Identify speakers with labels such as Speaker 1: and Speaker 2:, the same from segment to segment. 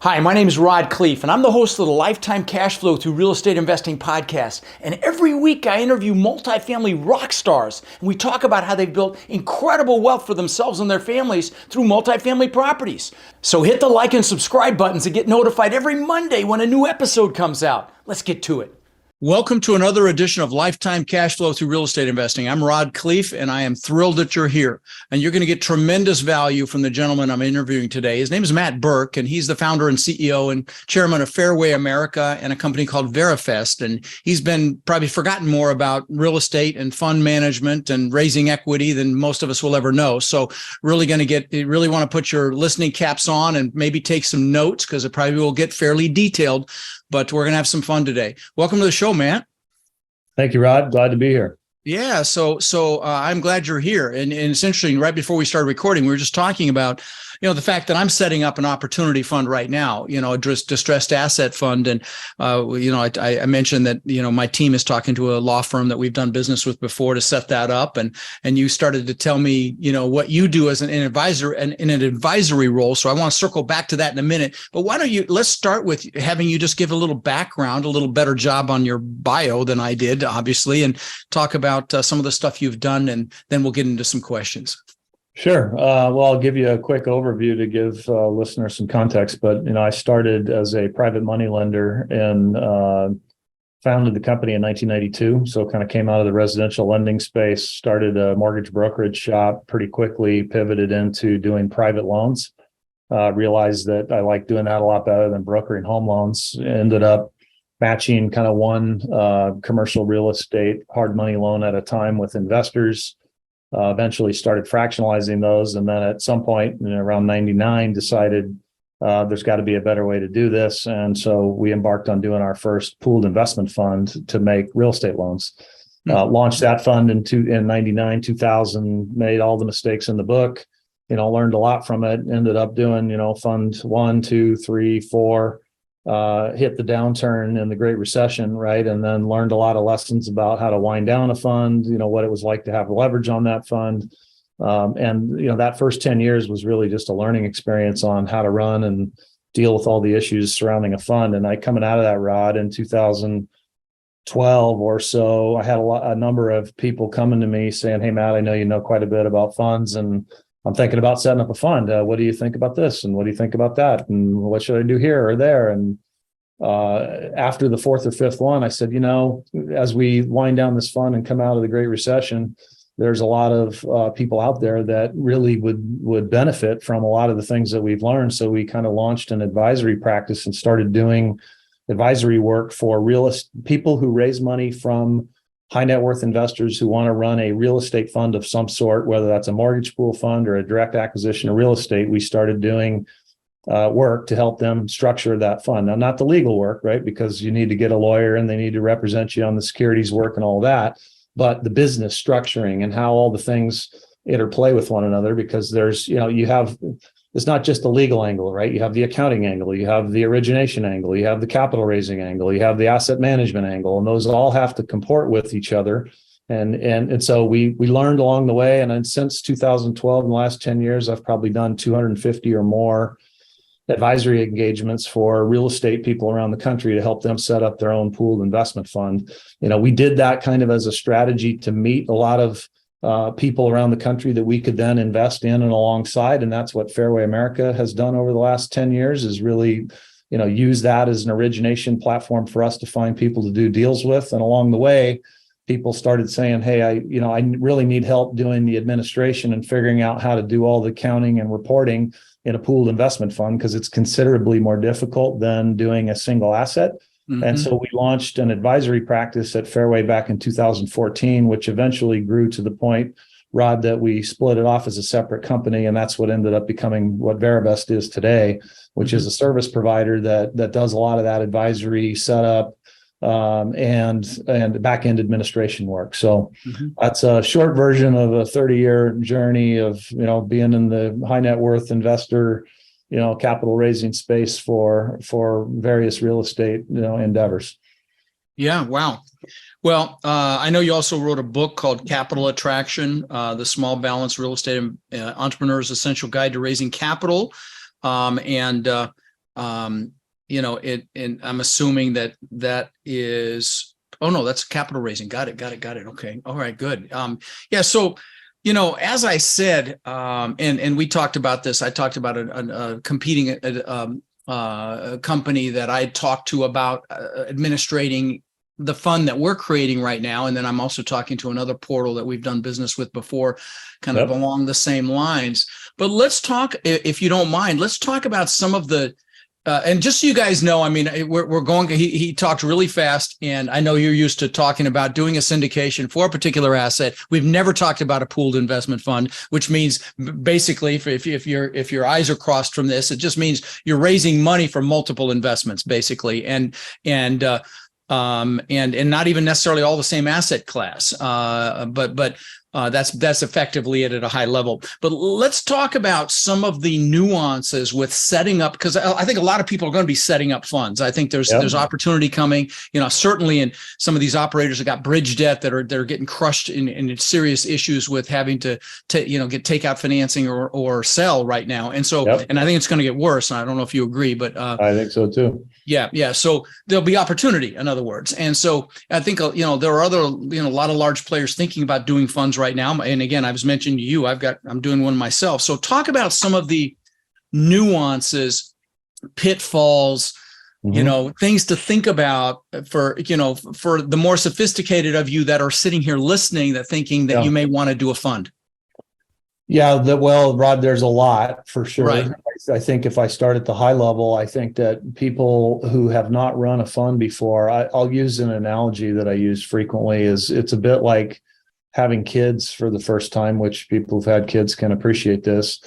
Speaker 1: Hi, my name is Rod Khleif, and I'm the host of the Lifetime Cash Flow Through Real Estate Investing podcast. And every week I interview multifamily rock stars, and we talk about how they've built incredible wealth for themselves and their families through multifamily properties. So hit the like and subscribe buttons to get notified every Monday when a new episode comes out. Let's get to it. Welcome to another edition of Lifetime Cash Flow Through Real Estate Investing. I'm Rod Khleif, and I am thrilled that you're here. And you're going to get tremendous value from the gentleman I'm interviewing today. His name is Matt Burke, and he's the founder and CEO and chairman of Fairway America and a company called Verivest. And he's been probably forgotten more about real estate and fund management and raising equity than most of us will ever know. So really want to put your listening caps on and maybe take some notes, because it probably will get fairly detailed. But we're going to have some fun today. Welcome to the show, Matt.
Speaker 2: Thank you, Rod. Glad to be here.
Speaker 1: Yeah, so I'm glad you're here. And it's interesting, right before we started recording, we were just talking about, the fact that I'm setting up an opportunity fund right now, a distressed asset fund. And, I mentioned that, my team is talking to a law firm that we've done business with before to set that up. And you started to tell me, what you do as an advisor and in an advisory role. So I want to circle back to that in a minute. But let's start with having you just give a little background, a little better job on your bio than I did, obviously, and talk about some of the stuff you've done, and then we'll get into some questions.
Speaker 2: Sure. Well, I'll give you a quick overview to give listeners some context. But, I started as a private money lender and founded the company in 1992. So kind of came out of the residential lending space, started a mortgage brokerage shop, pretty quickly pivoted into doing private loans. Realized that I like doing that a lot better than brokering home loans. Ended up matching kind of one commercial real estate hard money loan at a time with investors. Eventually started fractionalizing those. And then at some point around 99, decided there's got to be a better way to do this. And so we embarked on doing our first pooled investment fund to make real estate loans. Launched that fund in 99, 2000, made all the mistakes in the book, learned a lot from it, ended up doing, fund 1, 2, 3, 4, hit the downturn in the Great Recession, right? And then learned a lot of lessons about how to wind down a fund, what it was like to have leverage on that fund. And that first 10 years was really just a learning experience on how to run and deal with all the issues surrounding a fund. And coming out of that, Rod, in 2012 or so, I had a number of people coming to me saying, "Hey, Matt, I know you know quite a bit about funds, and I'm thinking about setting up a fund. What do you think about this? And what do you think about that? And what should I do here or there?" And after the fourth or fifth one, I said, as we wind down this fund and come out of the Great Recession, there's a lot of people out there that really would benefit from a lot of the things that we've learned. So we kind of launched an advisory practice and started doing advisory work for people who raise money from high net worth investors who want to run a real estate fund of some sort, whether that's a mortgage pool fund or a direct acquisition of real estate. We started doing work to help them structure that fund. Now, not the legal work, right? Because you need to get a lawyer and they need to represent you on the securities work and all that, but the business structuring and how all the things interplay with one another, because there's, it's not just the legal angle, right? You have the accounting angle, you have the origination angle, you have the capital raising angle, you have the asset management angle, and those all have to comport with each other. And so we learned along the way. And then since 2012, in the last 10 years, I've probably done 250 or more advisory engagements for real estate people around the country to help them set up their own pooled investment fund. We did that kind of as a strategy to meet a lot of people around the country that we could then invest in and alongside. And that's what Fairway America has done over the last 10 years, is really, use that as an origination platform for us to find people to do deals with. And along the way, people started saying, "Hey, I really need help doing the administration and figuring out how to do all the accounting and reporting in a pooled investment fund, because it's considerably more difficult than doing a single asset." Mm-hmm. And so we launched an advisory practice at Fairway back in 2014, which eventually grew to the point, Rod, that we split it off as a separate company. And that's what ended up becoming what Verivest is today, which is a service provider that does a lot of that advisory setup and back-end administration work. So that's a short version of a 30-year journey of, being in the high net worth investor, capital raising space for various real estate, endeavors.
Speaker 1: Yeah. Wow. Well, I know you also wrote a book called Capital Attraction, the Small Balance Real Estate Entrepreneur's Essential Guide to Raising Capital. and I'm assuming that is, oh no, that's capital raising. Got it. Okay. All right, good. Yeah. So, as I said, and we talked about this, I talked about a competing company that I talked to about administrating the fund that we're creating right now. And then I'm also talking to another portal that we've done business with before, kind of along the same lines. But let's talk, if you don't mind, let's talk about some of the, and just so you guys know, I mean, we're going, he talked really fast, and I know you're used to talking about doing a syndication for a particular asset. We've never talked about a pooled investment fund, which means basically if your eyes are crossed from this, it just means you're raising money for multiple investments, basically. And not even necessarily all the same asset class, but that's effectively it at a high level. But let's talk about some of the nuances with setting up, because I think a lot of people are going to be setting up funds. I think there's opportunity coming. Certainly in some of these operators that got bridge debt that are getting crushed in serious issues with having to get takeout financing or sell right now. And so, and I think it's going to get worse. And I don't know if you agree, but
Speaker 2: I think so too. Yeah.
Speaker 1: So there'll be opportunity, in other words. And so I think, there are other, a lot of large players thinking about doing funds right now. And again, I was mentioning to you, I'm doing one myself. So talk about some of the nuances, pitfalls, things to think about for the more sophisticated of you that are sitting here listening, that thinking that you may want to do a fund.
Speaker 2: Yeah, Rod, there's a lot for sure.
Speaker 1: Right.
Speaker 2: I think if I start at the high level, I think that people who have not run a fund before, I'll use an analogy that I use frequently, is it's a bit like having kids for the first time, which people who've had kids can appreciate this.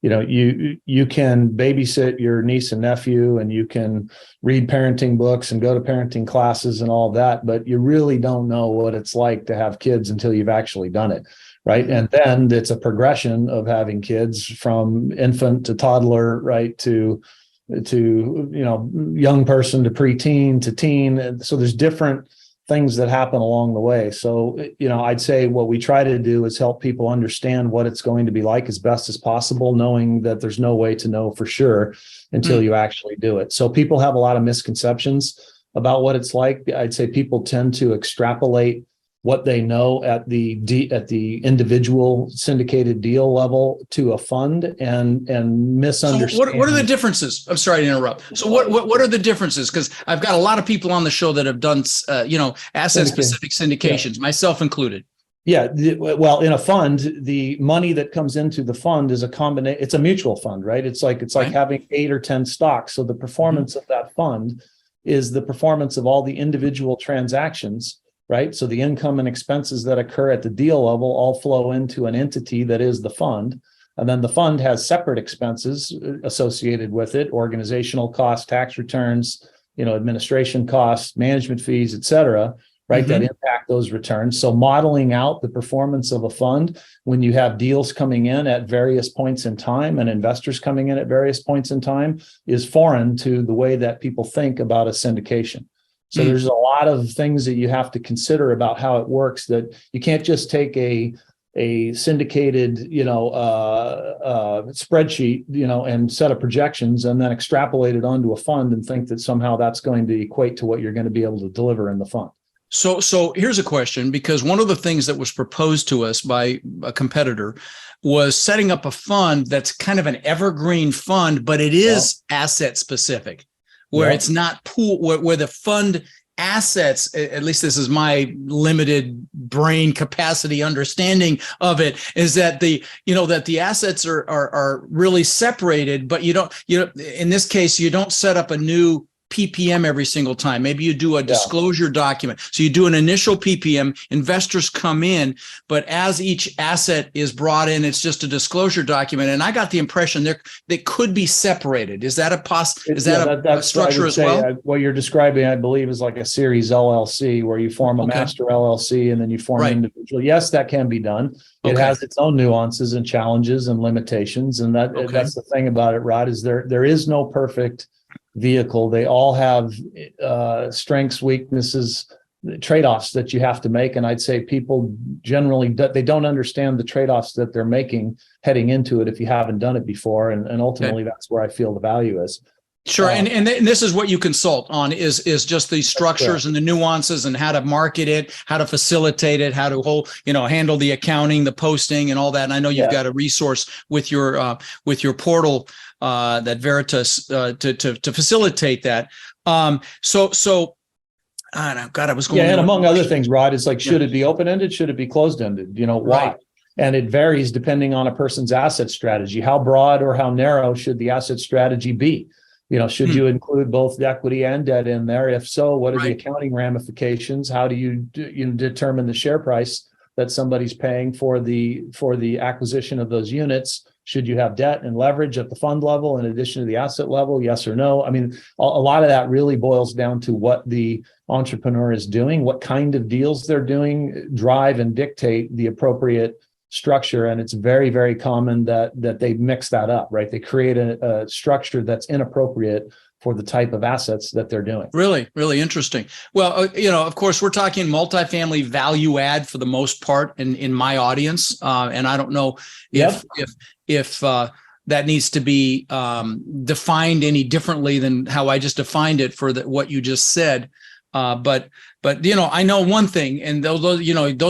Speaker 2: You can babysit your niece and nephew, and you can read parenting books and go to parenting classes and all that, but you really don't know what it's like to have kids until you've actually done it. Right. And then it's a progression of having kids from infant to toddler, right, to young person to preteen to teen. And so there's different things that happen along the way. So, I'd say what we try to do is help people understand what it's going to be like as best as possible, knowing that there's no way to know for sure until you actually do it. So people have a lot of misconceptions about what it's like. I'd say people tend to extrapolate what they know at the individual syndicated deal level to a fund and misunderstand.
Speaker 1: So what are the differences? I'm sorry to interrupt. So what are the differences? Because I've got a lot of people on the show that have done asset specific syndications, myself included.
Speaker 2: Yeah, well, in a fund, the money that comes into the fund is a combination. It's a mutual fund, right? It's like having 8 or 10 stocks. So the performance of that fund is the performance of all the individual transactions. Right. So the income and expenses that occur at the deal level all flow into an entity that is the fund. And then the fund has separate expenses associated with it: organizational costs, tax returns, administration costs, management fees, et cetera, right, that impact those returns. So modeling out the performance of a fund when you have deals coming in at various points in time and investors coming in at various points in time is foreign to the way that people think about a syndication. So there's a lot of things that you have to consider about how it works, that you can't just take a syndicated, spreadsheet, and set of projections and then extrapolate it onto a fund and think that somehow that's going to equate to what you're going to be able to deliver in the fund.
Speaker 1: So here's a question, because one of the things that was proposed to us by a competitor was setting up a fund that's kind of an evergreen fund, but it is asset specific, where it's not pool, where the fund assets, at least this is my limited brain capacity understanding of it, is that the assets are really separated, but you don't, in this case, you don't set up a new PPM every single time. Maybe you do a disclosure document. So you do an initial PPM, investors come in, but as each asset is brought in, it's just a disclosure document. And I got the impression they could be separated. Is that a structure as well?
Speaker 2: What you're describing, I believe, is like a series LLC, where you form a master LLC and then you form an individual. Yes, that can be done. It has its own nuances and challenges and limitations. And that's the thing about it, Rod, is there is no perfect vehicle. They all have strengths, weaknesses, trade-offs that you have to make. And I'd say people generally, they don't understand the trade-offs that they're making heading into it if you haven't done it before. And ultimately, that's where I feel the value is.
Speaker 1: Sure. And this is what you consult on is just the structures and the nuances and how to market it, how to facilitate it, how to handle the accounting, the posting and all that. And I know you've got a resource with your portal, that Veritas, to facilitate that. So I don't know, God, I was going.
Speaker 2: Yeah. And among other things, Rod, it's like, should it be open-ended? Should it be closed-ended? Why?
Speaker 1: Right.
Speaker 2: And it varies depending on a person's asset strategy. How broad or how narrow should the asset strategy be? Should you include both equity and debt in there? If so, what are the accounting ramifications? How do you determine the share price that somebody's paying for the acquisition of those units? Should you have debt and leverage at the fund level in addition to the asset level? Yes or no? I mean, a lot of that really boils down to what the entrepreneur is doing, what kind of deals they're doing, drive and dictate the appropriate structure. And it's very, very common that they mix that up, right? They create a structure that's inappropriate for the type of assets that they're doing. Really,
Speaker 1: really interesting. Well, of course, we're talking multifamily value add for the most part in my audience. And I don't know if that needs to be defined any differently than how I just defined it for what you just said. But I know one thing, and those of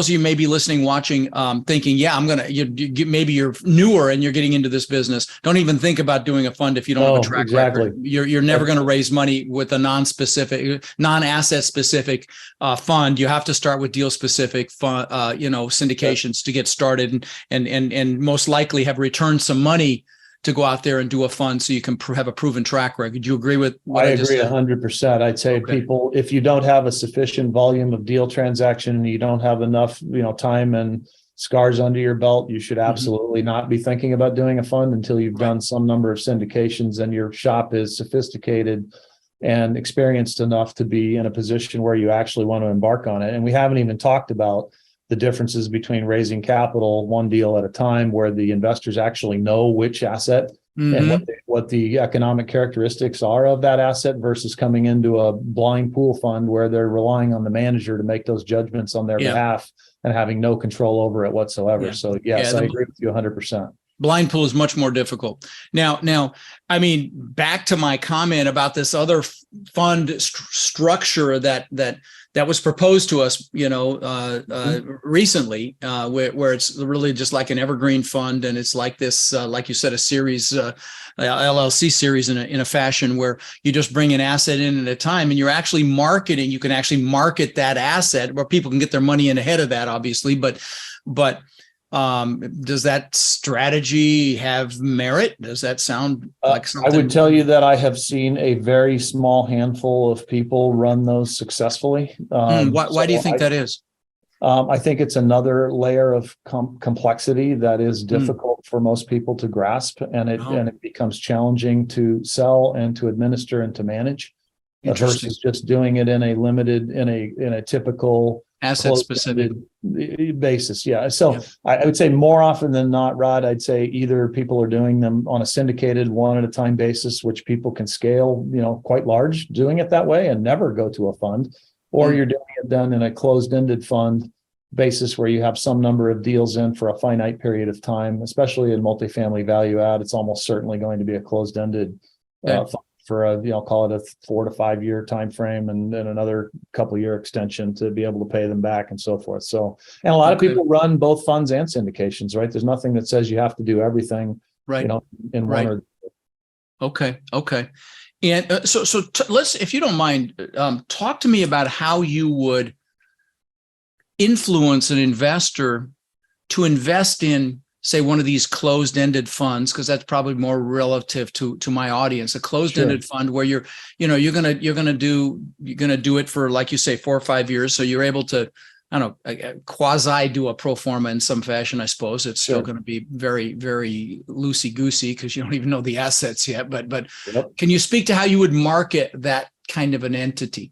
Speaker 1: you may be listening, watching, thinking, yeah, I'm gonna. Maybe you're newer and you're getting into this business. Don't even think about doing a fund if you don't have a track record. You're never going to raise money with a non-asset specific fund. You have to start with deal specific fund, syndications to get started, and most likely have returned some money to go out there and do a fund so you can have a proven track record. Do you agree with what I just said?
Speaker 2: I agree 100%. I'd say people, if you don't have a sufficient volume of deal transaction and you don't have enough, time and scars under your belt, you should absolutely not be thinking about doing a fund until you've done some number of syndications and your shop is sophisticated and experienced enough to be in a position where you actually want to embark on it. And we haven't even talked about the differences between raising capital one deal at a time, where the investors actually know which asset and what the economic characteristics are of that asset, versus coming into a blind pool fund where they're relying on the manager to make those judgments on their behalf and having no control over it whatsoever. Yeah. So yes, I agree with you 100%.
Speaker 1: Blind pool is much more difficult. Now, I mean, back to my comment about this other fund structure that was proposed to us, recently, where it's really just like an evergreen fund, and it's like this, like you said, a series, LLC series in a fashion where you just bring an asset in at a time, and you're actually marketing. You can actually market that asset where people can get their money in ahead of that, obviously, but. Does that strategy have merit? Does that sound like something?
Speaker 2: I would tell you that I have seen a very small handful of people run those successfully.
Speaker 1: Why do you think that is?
Speaker 2: I think it's another layer of complexity that is difficult for most people to grasp, and it becomes challenging to sell and to administer and to manage, versus just doing it in a typical
Speaker 1: asset specific
Speaker 2: basis. Yeah. So I would say more often than not, Rod, I'd say either people are doing them on a syndicated one at a time basis, which people can scale, quite large, doing it that way and never go to a fund, or you're doing it then in a closed-ended fund basis where you have some number of deals in for a finite period of time, especially in multifamily value add. It's almost certainly going to be a closed-ended fund for call it a 4 to 5 year time frame, and then another couple year extension to be able to pay them back and so forth. So, and a lot of people run both funds and syndications, right? There's nothing that says you have to do everything, in one or.
Speaker 1: Okay. And so let's, if you don't mind, talk to me about how you would influence an investor to invest in, say, one of these closed-ended funds, because that's probably more relative to my audience. A closed-ended fund where you're gonna do it for, like you say, 4 or 5 years, so you're able to, I don't know, quasi do a pro forma in some fashion. I suppose it's still going to be very, very loosey-goosey because you don't even know the assets yet. But can you speak to how you would market that kind of an entity?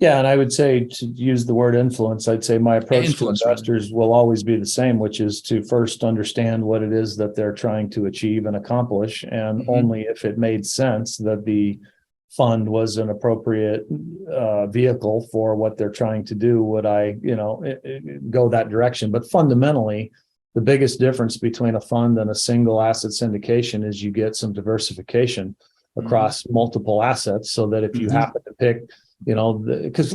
Speaker 2: Yeah, and I would say, to use the word influence, I'd say my approach to investors will always be the same, which is to first understand what it is that they're trying to achieve and accomplish. And only if it made sense that the fund was an appropriate vehicle for what they're trying to do would I, go that direction. But fundamentally, the biggest difference between a fund and a single asset syndication is you get some diversification. across multiple assets, so that if you happen to pick, because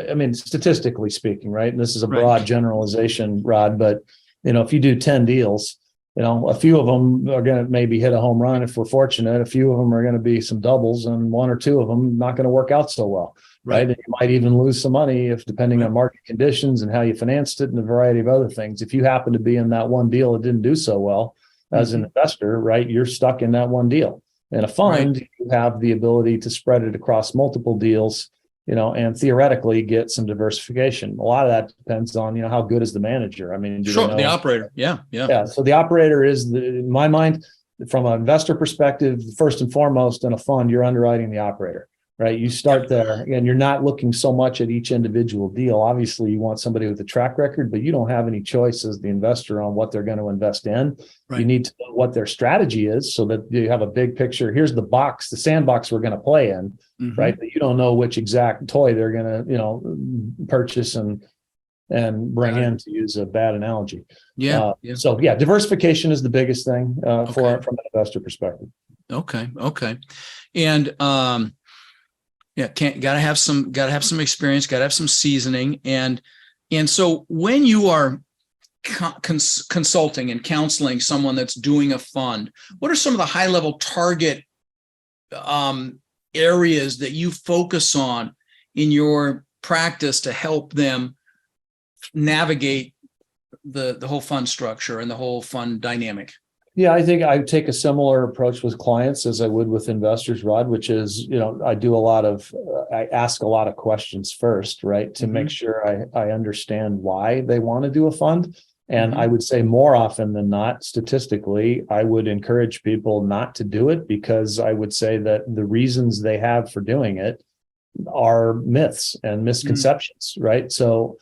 Speaker 2: I mean, statistically speaking, right? And this is a broad generalization, Rod, but if you do 10 deals, a few of them are going to maybe hit a home run if we're fortunate. A few of them are going to be some doubles, and one or two of them not going to work out so well. Right. And you might even lose some money if, depending on market conditions and how you financed it and a variety of other things. If you happen to be in that one deal that didn't do so well as an investor, right, you're stuck in that one deal. In a fund, you have the ability to spread it across multiple deals, and theoretically get some diversification. A lot of that depends on, how good is the manager. I mean,
Speaker 1: the operator. Yeah.
Speaker 2: So the operator is, in my mind, from an investor perspective, first and foremost, in a fund, you're underwriting the operator. Right. You start there, and you're not looking so much at each individual deal. Obviously, you want somebody with a track record, but you don't have any choice as the investor on what they're going to invest in. Right. You need to know what their strategy is so that you have a big picture. Here's the sandbox we're going to play in, right? But you don't know which exact toy they're going to, purchase and bring in, to use a bad analogy. So diversification is the biggest thing from an investor perspective.
Speaker 1: Okay. And gotta have some experience, gotta have some seasoning, and so when you are consulting and counseling someone that's doing a fund, what are some of the high level target areas that you focus on in your practice to help them navigate the whole fund structure and the whole fund dynamic?
Speaker 2: Yeah, I think I take a similar approach with clients as I would with investors, Rod, which is, I ask a lot of questions first, right, to make sure I understand why they want to do a fund. And I would say more often than not, statistically, I would encourage people not to do it, because I would say that the reasons they have for doing it are myths and misconceptions, right? So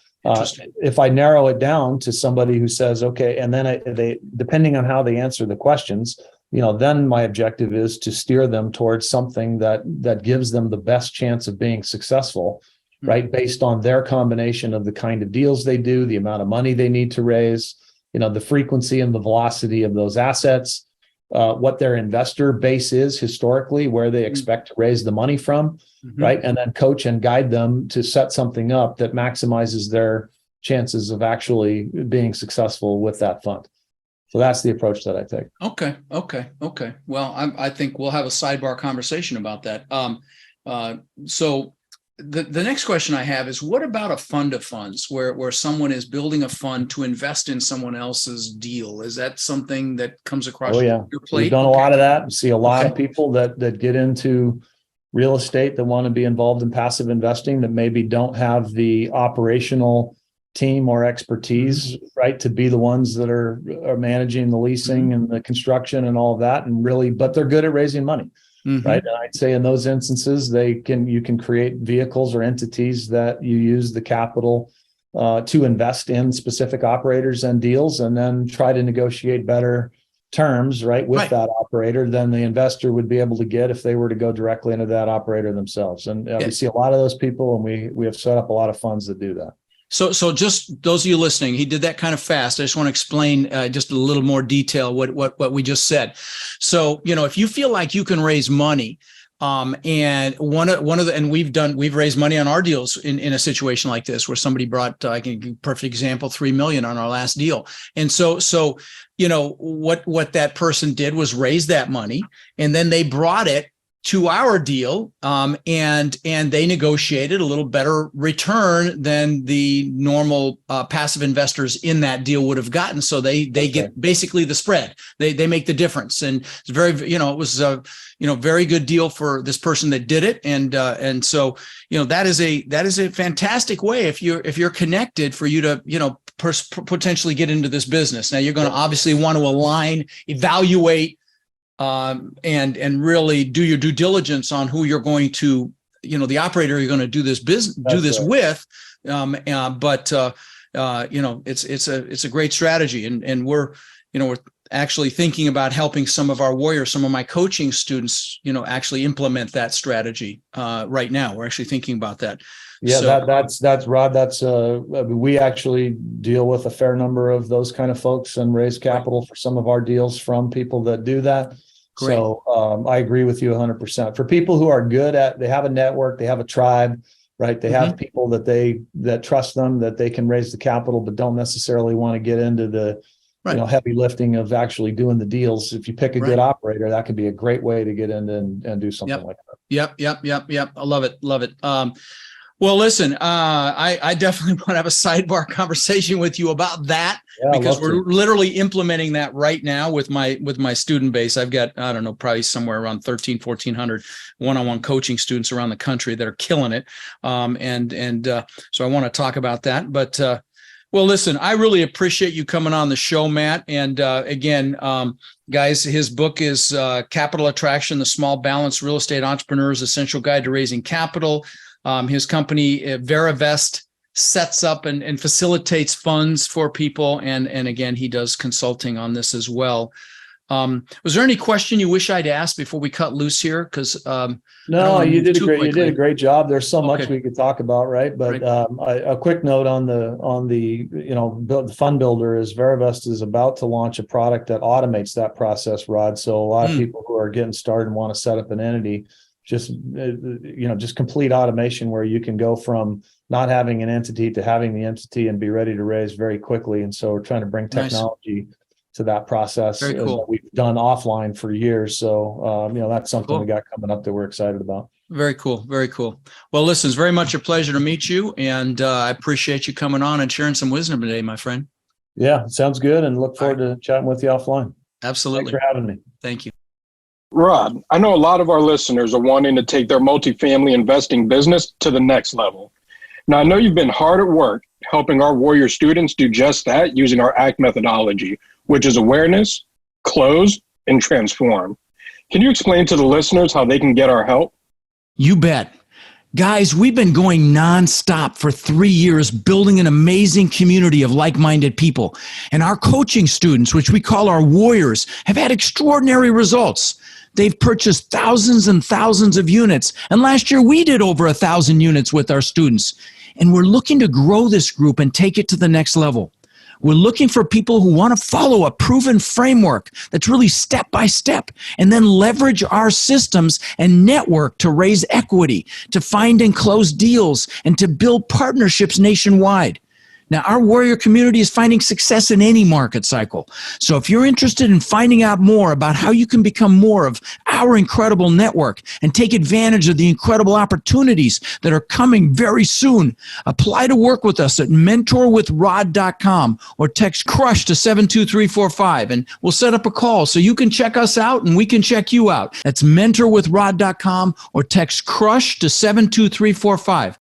Speaker 2: if I narrow it down to somebody who says, okay, and then they, depending on how they answer the questions, then my objective is to steer them towards something that gives them the best chance of being successful, right? Based on their combination of the kind of deals they do, the amount of money they need to raise, the frequency and the velocity of those assets, what their investor base is historically, where they expect to raise the money from, right? And then coach and guide them to set something up that maximizes their chances of actually being successful with that fund. So that's the approach that I take. Okay. Well, I think we'll have a sidebar conversation about that. So the next question I have is, what about a fund of funds where someone is building a fund to invest in someone else's deal? Is that something that comes across your plate? We've done a lot of that. We see a lot of people that get into real estate that want to be involved in passive investing that maybe don't have the operational team or expertise, right, to be the ones that are managing the leasing and the construction and all of that, but they're good at raising money. Right. And I'd say in those instances, you can create vehicles or entities that you use the capital to invest in specific operators and deals, and then try to negotiate better terms, right, with that operator than the investor would be able to get if they were to go directly into that operator themselves. And we see a lot of those people, and we have set up a lot of funds that do that.
Speaker 1: So just those of you listening, he did that kind of fast. I just want to explain just a little more detail what we just said. So, if you feel like you can raise money, and we've raised money on our deals in a situation like this, where somebody brought, I can give a perfect example, $3 million on our last deal. And so what that person did was raise that money, and then they brought it to our deal, and they negotiated a little better return than the normal passive investors in that deal would have gotten. So they get basically the spread. They make the difference, and it's very, it was a very good deal for this person that did it, and so that is a fantastic way if you're connected for you to potentially get into this business. Now you're going to obviously want to align, evaluate, and really do your due diligence on who you're going to, the operator you're going to do this with. It's a great strategy, and we're actually thinking about helping some of our warriors, some of my coaching students, actually implement that strategy right now. We're actually thinking about that.
Speaker 2: Yeah, so, that's Rod. We actually deal with a fair number of those kind of folks and raise capital for some of our deals from people that do that.
Speaker 1: Great.
Speaker 2: So I agree with you 100%. For people who are good at, they have a network, they have a tribe, right? They have people that trust them, that they can raise the capital, but don't necessarily want to get into the heavy lifting of actually doing the deals. If you pick a good operator, that could be a great way to get in and do something like that.
Speaker 1: Yep. I love it. Well, listen, I definitely want to have a sidebar conversation with you about that, because we're literally implementing that right now with my student base. I've got, I don't know, probably somewhere around 1,400 one-on-one coaching students around the country that are killing it. So I want to talk about that. But well, listen, I really appreciate you coming on the show, Matt. And again, guys, his book is Capital Attraction, the Small Balance Real Estate Entrepreneur's Essential Guide to Raising Capital. His company, Verivest, sets up and facilitates funds for people. And again, he does consulting on this as well. Was there any question you wish I'd asked before we cut loose here? Because
Speaker 2: no, you did a great job. There's so much we could talk about, right? But a quick note on the fund builder is Verivest is about to launch a product that automates that process, Rod. So a lot of people who are getting started and want to set up an entity, just complete automation where you can go from not having an entity to having the entity and be ready to raise very quickly. And so we're trying to bring technology to that process that we've done offline for years. So, that's something we got coming up that we're excited about.
Speaker 1: Very cool. Well, listen, it's very much a pleasure to meet you. And I appreciate you coming on and sharing some wisdom today, my friend.
Speaker 2: Yeah, sounds good. And look forward to chatting with you offline.
Speaker 1: Absolutely.
Speaker 2: Thanks for having me.
Speaker 1: Thank you.
Speaker 3: Rod, I know a lot of our listeners are wanting to take their multifamily investing business to the next level. Now, I know you've been hard at work helping our Warrior students do just that using our ACT methodology, which is awareness, close, and transform. Can you explain to the listeners how they can get our help?
Speaker 1: You bet. Guys, we've been going nonstop for 3 years, building an amazing community of like-minded people. And our coaching students, which we call our Warriors, have had extraordinary results. They've purchased thousands and thousands of units. And last year, we did over 1,000 units with our students. And we're looking to grow this group and take it to the next level. We're looking for people who want to follow a proven framework that's really step by step, and then leverage our systems and network to raise equity, to find and close deals, and to build partnerships nationwide. Now, our Warrior community is finding success in any market cycle. So if you're interested in finding out more about how you can become more of our incredible network and take advantage of the incredible opportunities that are coming very soon, apply to work with us at mentorwithrod.com or text CRUSH to 72345, and we'll set up a call so you can check us out and we can check you out. That's mentorwithrod.com or text CRUSH to 72345.